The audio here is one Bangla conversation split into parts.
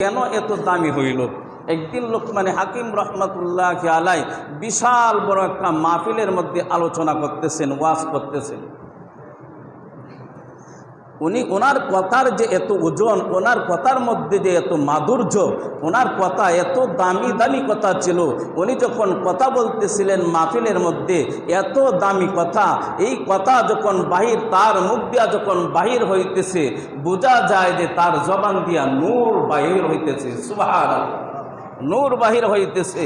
কেন এত দামি হইল? একদিন লোকমানে হাকিম রহমতুল্লাহ আলাই বিশাল বড় একটা মাহফিলের মধ্যে আলোচনা করতেছেন, ওয়াজ করতেছেন। উনি ওনার কথার যে এত ওজন, ওনার কথার মধ্যে যে এত মাধুর্য, ওনার কথা এত দামি দামি কথা ছিল। উনি যখন কথা বলতেছিলেন মাহফিলের মধ্যে, এত দামি কথা, এই কথা যখন বাহির, তার মুখ দিয়া যখন বাহির হইতেছে, বোঝা যায় যে তার জবান দিয়া নূর বাহির হইতেছে। সুবহানাল্লাহ, নূর বাহির হইতেছে।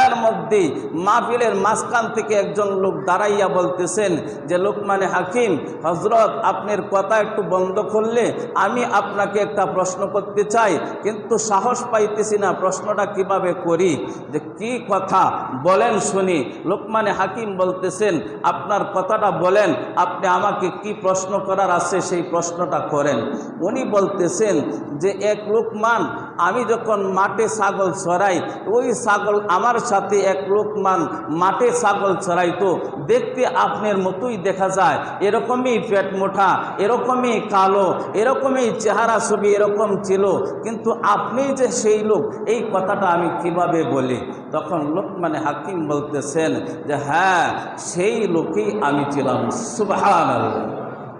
এর মধ্যে মাহফিলের মাঝখান থেকে একজন লোক দাঁড়াইয়া বলতেছেন যে লোকমানে হাকিম হজরত, আপনার কথা একটু বন্ধ করলে আমি আপনাকে একটা প্রশ্ন করতে চাই, কিন্তু সাহস পাইতেছি না প্রশ্নটা কিভাবে করি। যে কি কথা বলেন শুনি। লোকমানে হাকিম বলতেছেন, আপনার কথাটা বলেন, আপনি আমাকে কি প্রশ্ন করার আছে সেই প্রশ্নটা করেন। উনি বলতেছেন যে এক লোকমান, আমি যখন মাঠে ছাগল চড়াই, ওই ছাগল আমার সাথে এক লোকমান মাঠে ছাগল চড়াইতো, দেখতে আপনার মতোই দেখা যায়, এরকমই পেট মোটা, এরকমই কালো, এরকমই চেহারা ছবি এরকম ছিল, কিন্তু আপনি যে সেই লোক, এই কথাটা আমি কিভাবে বলি। তখন লোকমানে হাকিম বলতেছেন যে হ্যাঁ, সেই লোকই আমি ছিলাম। সুবহানাল্লাহ।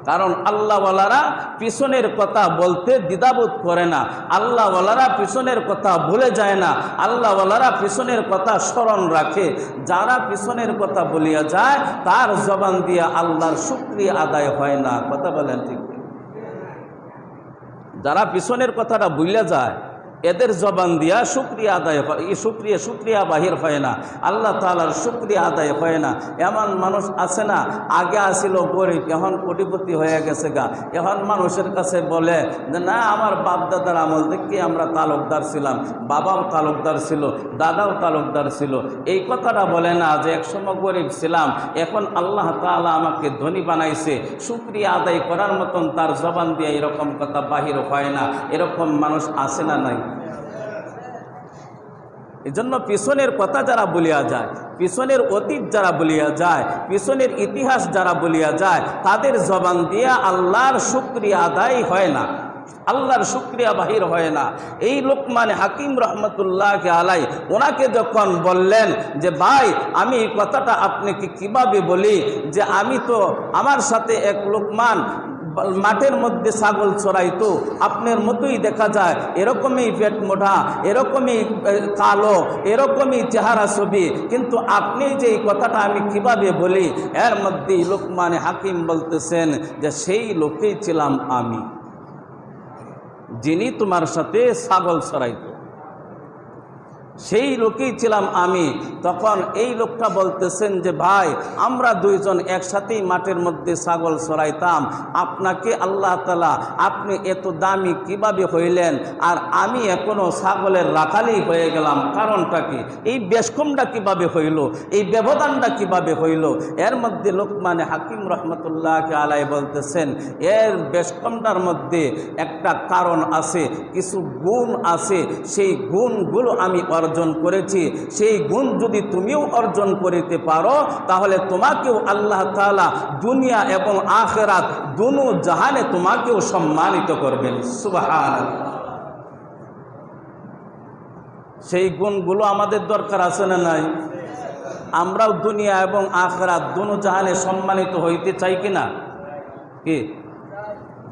কারণ আল্লাহওয়ালারা পিছনের কথা বলতে দ্বিধাবোধ করে না, আল্লাহওয়ালারা পিছনের কথা ভুলে যায় না, আল্লাহওয়ালারা পিছনের কথা স্মরণ রাখে। যারা পিছনের কথা বলিয়া যায়, তার জবান দিয়ে আল্লাহর শুকরিয়া আদায় হয় না। কথা বলেন ঠিক? যারা পিছনের কথাটা ভুলে যায়, এদের জবান দিয়া শুকরিয়া আদায় হয়, এই শুকরিয়া বাহির হয় না, আল্লাহ তাআলার শুকরিয়া আদায় হয় না। এমন মানুষ আছে না, আগে আসিল গরিব, এখন কোটিপতি হয়ে গেছে গা। এখন মানুষের কাছে বলে যে না, আমার বাপ দাদার আমল থেকে আমরা তালুকদার ছিলাম, বাবাও তালুকদার ছিল, দাদাও তালুকদার ছিল। এই কথাটা বলে না যে একসময় গরিব ছিলাম, এখন আল্লাহ তাআলা আমাকে ধনী বানাইছে। শুকরিয়া আদায় করার মতন তার জবান দিয়ে এরকম কথা বাহির হয় না। এরকম মানুষ আছে না নাই? এজন্য পিছনের কথা যারা বলিয়া যায়, পিছনের অতীত যারা বলিয়া যায়, পিছনের ইতিহাস যারা বলিয়া যায়, তাদের জবান দিয়া আল্লাহর শুকরিয়া আদায় হয় না, আল্লাহর শুকরিয়া বাহির হয় না। এই লোকমানে হাকিম রহমতুল্লাহ আলাই ওনাকে যখন বললেন যে ভাই, আমি এই কথাটা আপনাকে কিভাবে বলি, যে আমি তো, আমার সাথে এক লোকমান মাঠের মধ্যে ছাগল চড়াইতো, আপনার মতোই দেখা যায়, এরকমই পেট মোটা, এরকমই কালো, এরকমই চেহারা ছবি, কিন্তু আপনি যে এই কথাটা আমি কিভাবে বলি। এর মধ্যেই লোকমানে হাকিম বলতেছেন যে সেই লোকেই ছিলাম আমি, যিনি তোমার সাথে ছাগল চড়াইতো, সেই লোকেই ছিলাম আমি। তখন এই লোকটা বলতেছেন যে ভাই, আমরা দুইজন একসাথেই মাঠের মধ্যে ছাগল চড়াইতাম, আপনাকে আল্লাহ তাআলা, আপনি এত দামি কিভাবে হইলেন, আর আমি এখনো ছাগলের রাখালি হয়ে গেলাম, কারণটা কি? এই বেশকমটা কিভাবে হইল, এই ব্যবধানটা কিভাবে হইল? এর মধ্যে লোকমানে হাকিম রহমতুল্লাহ আলাই বলতেছেন, এর বেশকমটার মধ্যে একটা কারণ আছে, কিছু গুণ আছে, সেই গুণগুলো আমি অর্জন করেছি। সেই গুণ যদি তুমিও অর্জন করিতে পারো, তাহলে তোমাকেও আল্লাহ তাআলা দুনিয়া এবং আখিরাত দুনো জাহানে তোমাকেও সম্মানিত করবেন। সুবহানাল্লাহ। সেই গুণগুলো আমাদের দরকার আছে না নাই? আমরাও দুনিয়া এবং আখিরাত দুনো জাহানে সম্মানিত হইতে চাই কিনা? কি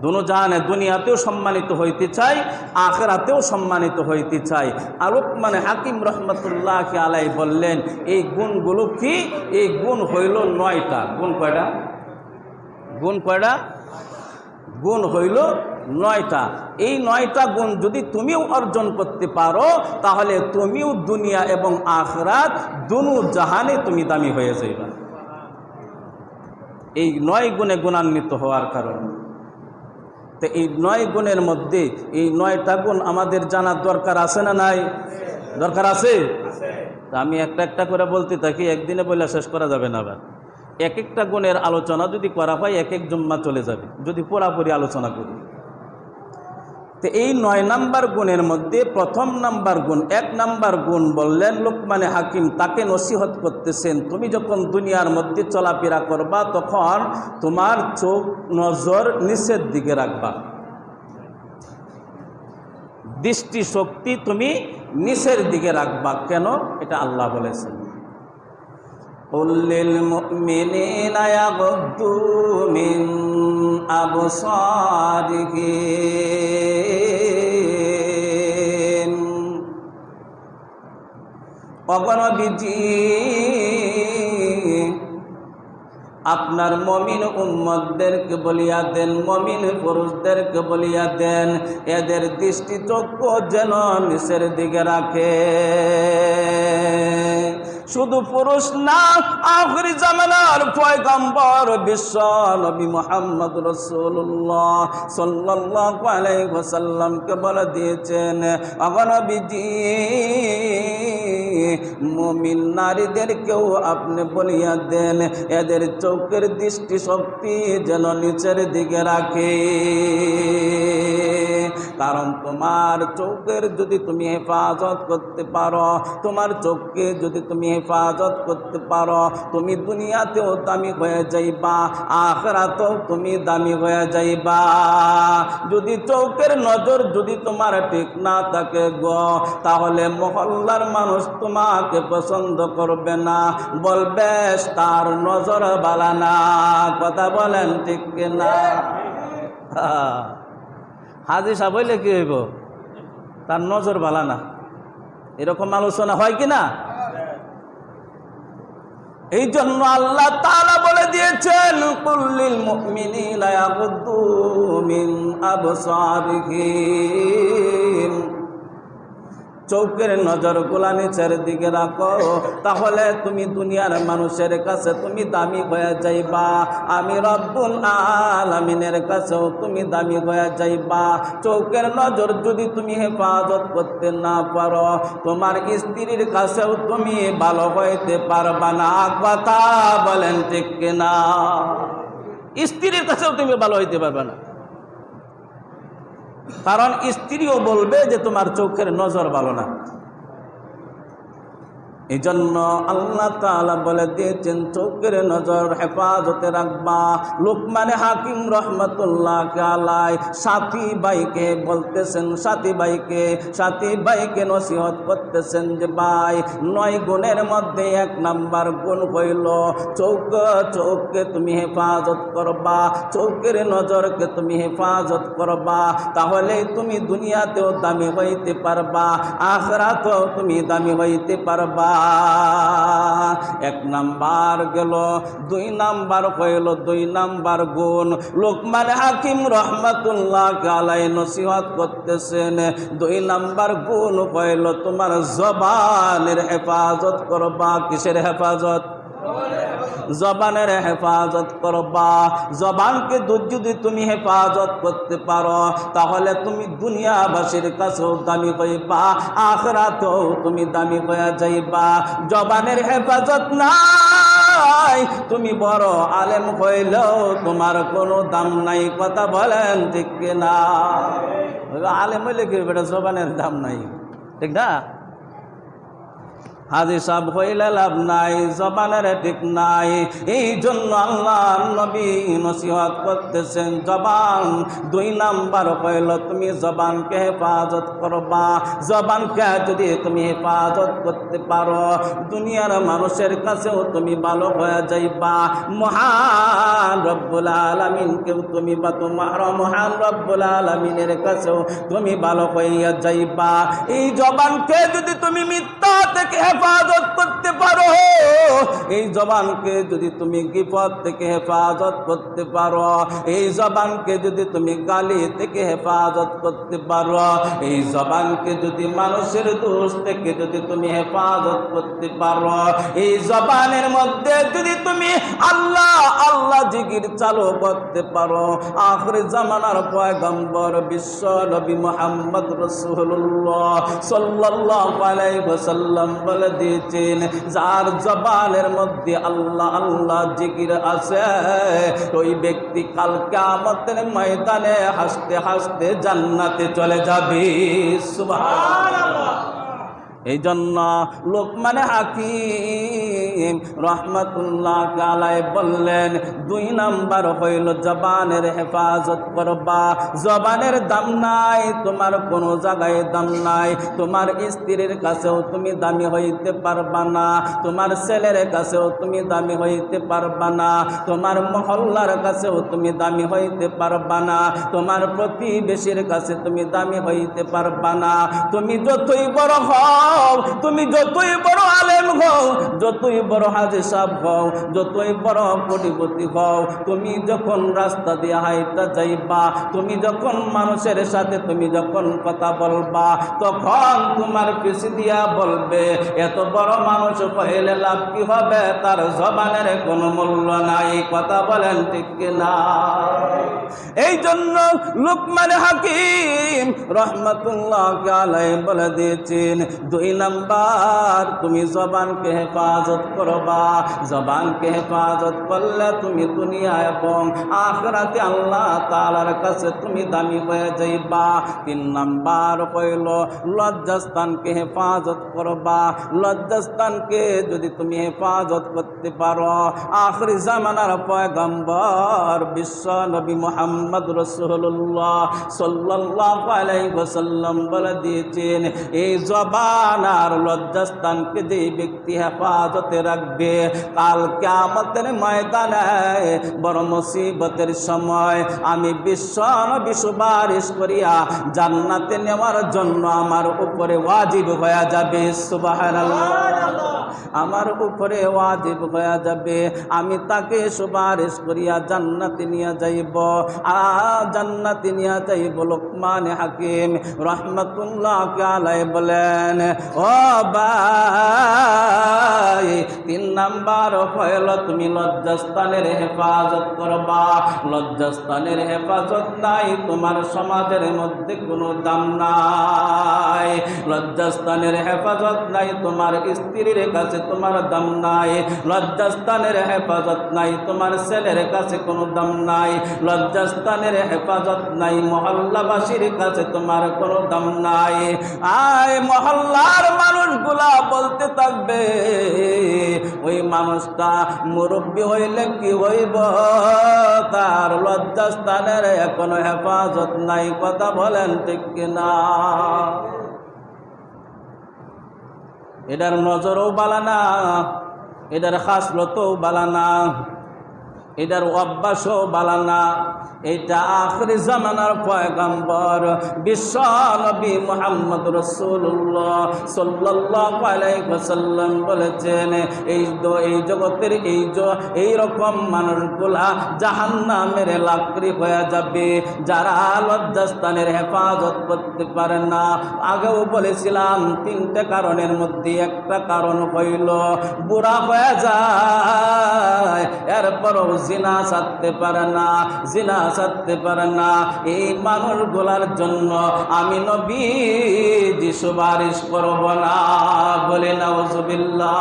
দুনো জাহানে, দুনিয়াতেও সম্মানিত হইতে চাই, আখিরাতেও সম্মানিত হইতে চাই। আর লোকমানে হাকিম রহমতুল্লাহ আলাই বললেন, এই গুণগুলো কি? এই গুণ হইল 9টা। গুণ কয়টা? গুণ কয়টা? গুণ হইল 9টা। এই 9টা গুণ যদি তুমিও অর্জন করতে পারো, তাহলে তুমিও দুনিয়া এবং আখিরাত দুনো জাহানে তুমি দামি হয়ে যাইবা, এই 9 গুণে গুণান্বিত হওয়ার কারণে। তো এই 9 গুণের মধ্যে এই 9টা গুণ আমাদের জানার দরকার আছে না নাই? দরকার আছে। তা আমি একটা একটা করে বলতে থাকি, একদিনে বলে শেষ করা যাবে না। আবার এক একটা গুণের আলোচনা যদি করা হয়, এক এক জুম্মা চলে যাবে যদি পুরাপুরি আলোচনা করি। তো এই 9 নাম্বার গুণের মধ্যে প্রথম নাম্বার গুণ, 1 নাম্বার গুণ বললেন লোকমানে হাকিম, তাকে নসিহত করতেছেন, তুমি যখন দুনিয়ার মধ্যে চলাফেরা করবা, তখন তোমার চোখ নজর নিচের দিকে রাখবা। দৃষ্টি শক্তি তুমি নিচের দিকে রাখবা। কেন? এটা আল্লাহ বলেছেন, কুল্লিল মুমিনিনা ইয়াগুদ্দু মিন আবসারিহিম। অগণবিজি আপনার মমিন উম্মতদেরকে বলিয়া দেন, মমিন পুরুষদেরকে বলিয়া দেন, এদের দৃষ্টি চক্ষু যেন নিচের দিকে রাখে। শুধু পুরুষ না, আখিরি জামানার পয়গম্বর বিশ্ব নবী মুহাম্মদ রাসূলুল্লাহ সাল্লাল্লাহু আলাইহি ওয়াসাল্লামকে বলে দিয়েছেন, অগণবিজি মুমিন নারীদেরকেও আপনি বলিয়া দেন, এদের চোখের দৃষ্টি শক্তি যেন নিচের দিকে রাখে। কারণ তোমার চোখের যদি তুমি হেফাজত করতে পারো, তোমার চোখকে যদি তুমি হেফাজত করতে পারো, তুমি দুনিয়াতেও দামি হয়ে যাইবা, আখিরাতেও তুমি দামি হয়ে যাইবা। যদি চোখের নজর যদি তোমার ঠিক না থাকে গো, তাহলে মহল্লার মানুষ তোমাকে পছন্দ করবে না, বলবে তার নজর বালা না। কথা বলেন ঠিক কিনা? হাজি সাহেব হইলে কি হইব? তার নজর বালা না, এরকম আলোচনা হয় কিনা? এই জন্য আল্লাহ তাআলা বলে দিয়েছেন, কুল্লিল মুমিনিনা ইয়াগুদ্দু মিন আবসারিহিম। চোখের নজর গুলা নিচের দিকে রাখো, তাহলে তুমি দুনিয়ার মানুষের কাছে তুমি দামি হয়ে যাইবা, আমি রব্বুল আলামিনের কাছেও তুমি দামি হয়ে যাইবা। চোখের নজর যদি তুমি হেফাজত করতে না পারো, তোমার স্ত্রীর কাছেও তুমি ভালো হইতে পারবা না। কথা বলেন ঠিক কিনা? স্ত্রীর কাছেও তুমি ভালো হইতে পারবে না, কারণ স্ত্রীও বলবে যে তোমার চোখের নজর ভালো না। এই জন্য আল্লাহ তাআলা বলে দিয়েছেন, চোখের নজর হেফাজতে রাখবা। লোকমানে হাকিম রহমতুল্লাহ আলাইহি সাথী ভাইকে বলতেছেন, সাথী ভাইকে নসিহত করতেছেন যে ভাই, 9 গুণের মধ্যে 1 নাম্বার গুণ হইল চোখকে তুমি হেফাজত করবা, চোখের নজরকে তুমি হেফাজত করবা, তাহলে তুমি দুনিয়াতেও দামি হইতে পারবা, আখিরাতেও তুমি দামি হইতে পারবা। 1 নাম্বার গেল, 2 নাম্বার হইল 2 নাম্বার গুণ। লোকমান হাকিম রহমতুল্লাহ আলাইহি নসিহত করতেছেন, 2 নাম্বার গুণ হইল তোমার জবানের হেফাজত করবা। কিসের হেফাজত? জবানের হেফাজত করবা। জবানকে যদি তুমি হেফাজত করতে পারো, তাহলে তুমি দুনিয়াবাসীর কাছেও দামি হইবা, আখিরাতেও তুমি দামি হয়ে যাইবা। জবানের হেফাজত নাই, তুমি বড় আলেম হইলেও তোমার কোনো দাম নাই। কথা বলেন ঠিক কিনা? আলেম হইলে কি বেটা, জবানের দাম নাই, ঠিক না? হাজি সাহেব হইলে লাভ নাই, জবানের ঠিক নাই। এই জন্য আল্লাহ নবী নসিহত করতেছেন, জবান 2 নাম্বার হইল তুমি জবানকে হেফাজত করবা। জবানকে যদি তুমি হেফাজত করতে পারো, দুনিয়ার মানুষের কাছেও তুমি ভালো হয়ে যাইবা, মহান রব্বুল আলামিনকেও তুমি বা তোমার মহান রব্বুল আলামিনের কাছেও তুমি ভালো হইয়া যাইবা। এই জবানকে যদি তুমি মিথ্যা থেকে হেফাজত করতে পারো, এই জবানকে যদি তুমি গীবত থেকে হেফাজত করতে পারো, এই জবানকে যদি তুমি গালি থেকে হেফাজত করতে পারো, এই জবানকে যদি মানুষের দোষ থেকে যদি তুমি হেফাজত করতে পারো, এই জবানের মধ্যে যদি তুমি আল্লাহ আল্লাহ জিকির চালু করতে পারো, আখির জামানার পয়গম্বর বিশ্ব নবী মুহাম্মদ রাসূলুল্লাহ সাল্লাল্লাহু আলাইহি ওয়াসাল্লাম বলে দিয়েছেন, যার জবানের মধ্যে আল্লাহ আল্লাহ জিকির আছে, ওই ব্যক্তি কাল কিয়ামতের ময়দানে হাসতে হাসতে জান্নাতে চলে যাবে। সুবহানাল্লাহ। এই জন্য লোকমান হাকিম রহমাতুল্লাহ আলাইহি বললেন 2 নাম্বার হইল জবানের হেফাজত করবা। জবানের দাম নাই, তোমার কোনো জায়গায় দাম নাই। তোমার স্ত্রীর কাছেও তুমি দামি হইতে পারবা না, তোমার ছেলের কাছেও তুমি দামি হইতে পারবা না, তোমার মহল্লার কাছেও তুমি দামি হইতে পারবা না, তোমার প্রতিবেশীর কাছে তুমি দামি হইতে পারবা না। তুমি যতই বড় হও, তুমি যতই বড় আলেম হও, যতই বড় হাজী সাহেব হও, যতই বড় কোটিপতি হও, তুমি যখন রাস্তা দিয়ে হাইটা যাইবা, তুমি যখন মানুষের সাথে তুমি যখন কথা বলবা, তখন তোমার পিছু দিয়া বলবে এত বড় মানুষ হইলে লাভ কি হবে, তার জবানের কোনো মূল্য নাই। কথা বলেন ঠিক কিনা? এই জন্য লোকমান হাকিম রহমাতুল্লাহ আলাইহি বলে দিয়েছেন 2 নাম্বার তুমি জবানকে হেফাজত করবা। জবানকে হেফাজত করলে তুমি দুনিয়া এবং আখিরাতে আল্লাহ তাআলার কাছে তুমি দামি হয়ে যাইবা। 3 নাম্বার হইল লজ্জাস্থানকে হেফাজত করবা। লজ্জাস্থানকে যদি তুমি হেফাজত করতে পারো, আখিরি জামানার পয়গম্বর বিশ্ব নবী মুহাম্মদ রাসূলুল্লাহ সাল্লাল্লাহু আলাইহি ওয়াসাল্লাম বলে দিয়েছেন এই জবান আর লজ্জাস্থানকে যে ব্যক্তি হেফাজতে রাখবে, কাল কিয়ামতের ময়দানে বড় মুসিবতের সময় আমি বিশ্ব নবী সুপারিশ করিয়া জান্নাতে নেওয়ার জন্য আমার উপরে ওয়াজিব হয়ে যাবে। সুবহানাল্লাহ, আমার উপরে ওয়াজিব হয়ে যাবে, আমি তাকে সুপারিশ করিয়া জান্নাতে নিয়ে যাইব। জান্নাতে নিয়ে যাইব। লোকমান হাকিম রহমাতুল্লাহ আলাইহি বলেন ও ভাই 3 নাম্বার হইল তুমি লজ্জাস্থানের হেফাজত করবা। লজ্জাস্থানের হেফাজত নাই, তোমার সমাজের মধ্যে কোনো দাম নাই। লজ্জাস্থানের হেফাজত নাই, তোমার স্ত্রীর কাছে তোমার দাম নাই। লজ্জাস্থানের হেফাজত নাই, তোমার ছেলের কাছে কোনো দাম নাই। লজ্জাস্থানের হেফাজত নাই, মহল্লাবাসীর কাছে তোমার কোনো দাম নাই। আয় মহল্লার মানুষগুলা বলতে থাকবে ওই মানুষটা মুরব্বী হইলে কি হইব, তার লজ্জাস্থানের এখনো হেফাজত নাই। কথা বলেন ঠিক কিনা? এটার নজরও বালানা, এটার খাসলতও বালানা, এটার অভ্যাসও বালানা। এটা আখিরি জামানার পয়গম্বর বিশ্ব নবী মুহাম্মদ রাসূলুল্লাহ সাল্লাল্লাহু আলাইহি ওয়াসাল্লাম বলেছেন এই জগতের এই রকম মানুষগুলা জাহান্নামের লাকড়ি হয়ে যাবে যারা লজ্জাস্থানের হেফাজত করতে পারে না। আগেও বলেছিলাম 3টে কারণের মধ্যে একটা কারণ হইল বুড়া হয়ে যায়, এরপরও জিনা ছাড়তে পারে না, জিনা ছাড়তে পারে না। এই মানুষগুলার জন্য আমি নবীজি সুপারিশ করব না, বলে নাউজুবিল্লাহ।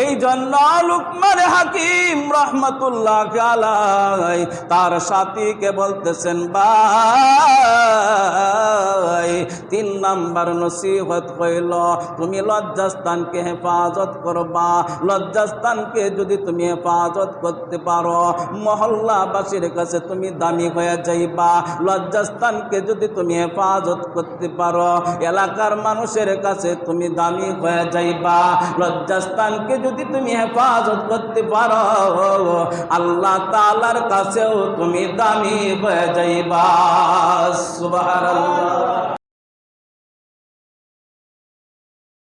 এই জন্য লোকমান হাকিম রহমাতুল্লাহ আলাইহি তার সাথীকে বলতেছেন ভাই 3 নাম্বার নসিহত হইল তুমি লজ্জাস্থানকে হেফাজত করবা। লজ্জাস্থানকে যদি তুমি হেফাজত করতে পারো, মহল্লাবাসীর কাছে তুমি দামি হয়ে যাইবা। লজ্জাস্থানকে যদি তুমি হেফাজত করতে পারো, এলাকার মানুষের কাছে তুমি দামি হয়ে যাইবা। লজ্জাস্থানকে যদি তুমি হেফাজত করতে পারো, আল্লাহ তাআলার কাছেও তুমি দামি হয়ে যাইবা। সুবহানাল্লাহ।